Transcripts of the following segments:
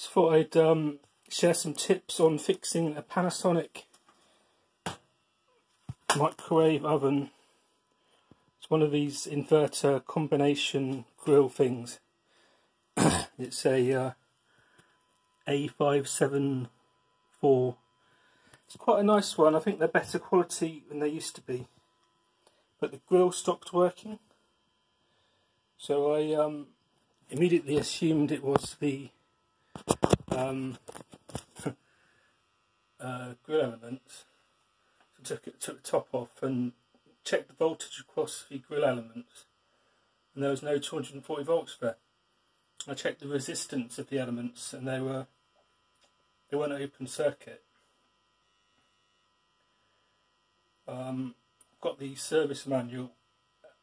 Just thought I'd share some tips on fixing a Panasonic microwave oven. It's one of these inverter combination grill things. It's a nn-a574. It's quite a nice one. I think they're better quality than they used to be. But the grill stopped working. So I immediately assumed it was the grill elements. So took the top off and checked the voltage across the grill elements, and there was no 240 volts there. I checked the resistance of the elements, and they weren't open circuit. Got the service manual,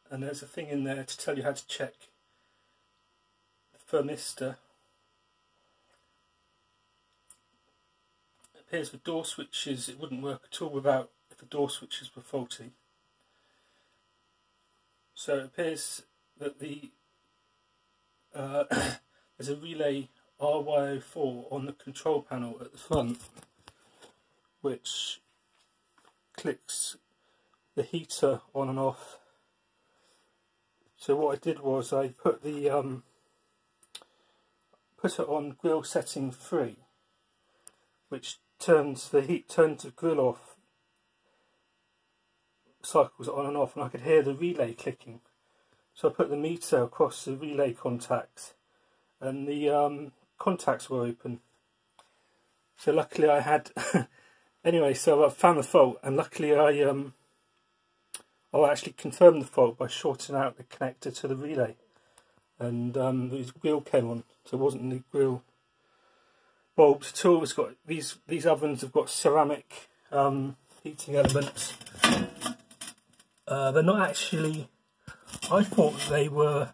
and there's a thing in there to tell you how to check the thermistor. It appears with door switches it wouldn't work at all without if the door switches were faulty. So it appears that the there's a relay RY04 on the control panel at the front, which clicks the heater on and off. So what I did was I put the put it on grill setting 3, which turns the grill off, cycles on and off, and I could hear the relay clicking. So I put the meter across the relay contacts, and the contacts were open. So luckily I had anyway, so I found the fault, and luckily I actually confirmed the fault by shorting out the connector to the relay, and the grill came on. So it wasn't the grill bulbs at all. It's got these ovens have got ceramic heating elements. They're not actually. I thought they were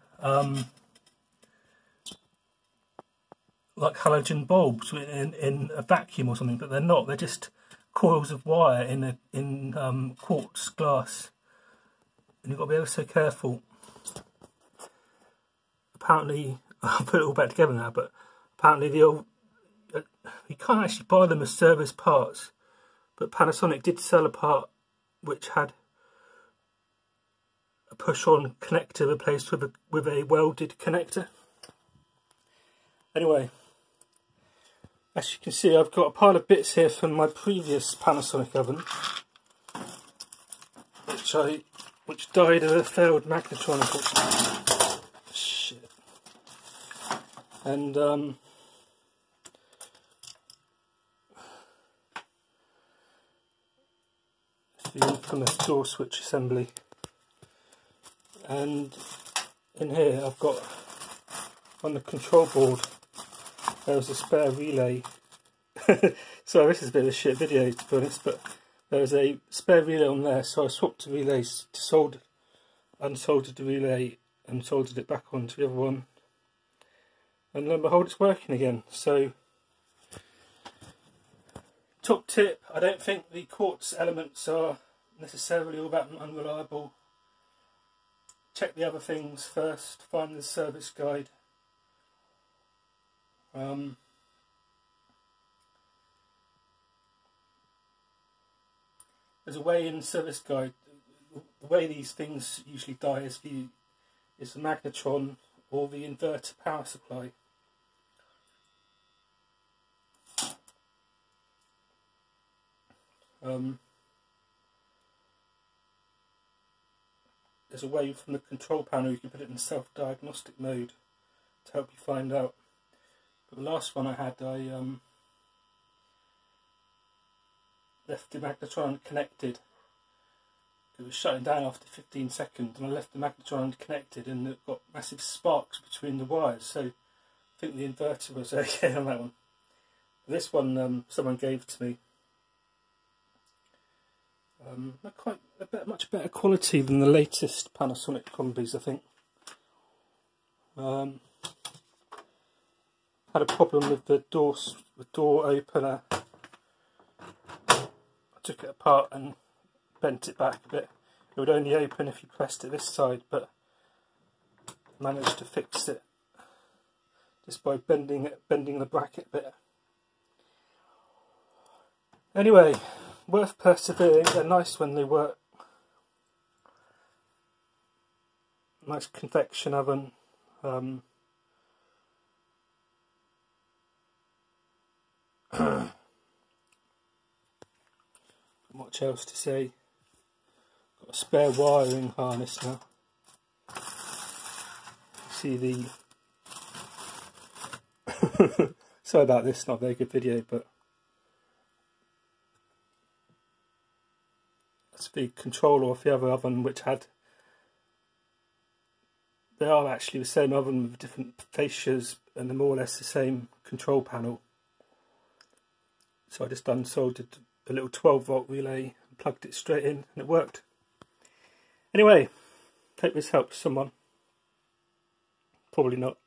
like halogen bulbs in a vacuum or something, but they're not. They're just coils of wire in quartz glass, and you've got to be ever so careful. Apparently, I'll put it all back together now, but apparently you can't actually buy them as service parts, but Panasonic did sell a part which had a push-on connector replaced with a welded connector. Anyway, as you can see, I've got a pile of bits here from my previous Panasonic oven, which died of a failed magnetron, unfortunately. Shit. And the infamous door switch assembly. And in here I've got, on the control board, there was a spare relay. Sorry, this is a bit of a shit video to be honest, but there was a spare relay on there, so I swapped the relays to unsoldered the relay and soldered it back onto the other one. And lo and behold, it's working again. So, top tip, I don't think the quartz elements are necessarily all that unreliable. Check the other things first, find the service guide. There's a way in the service guide. The way these things usually die is the magnetron or the inverter power supply. There's a way from the control panel you can put it in self-diagnostic mode to help you find out. But the last one I had, I left the magnetron connected. It was shutting down after 15 seconds, and I left the magnetron connected, and it got massive sparks between the wires. So I think the inverter was okay on that one. This one someone gave to me. They're much better quality than the latest Panasonic combis, I think. Had a problem with the door opener. I took it apart and bent it back a bit. It would only open if you pressed it this side, but managed to fix it just by bending the bracket a bit. Anyway, worth persevering. They're nice when they work. Nice convection oven. Much else to say. Got a spare wiring harness now. See the sorry about this, not a very good video, but that's the controller of the other oven, which they are actually the same oven with different fascias, and they're more or less the same control panel. So I just unsoldered a little 12-volt relay and plugged it straight in, and it worked. Anyway, hope this helps someone. Probably not.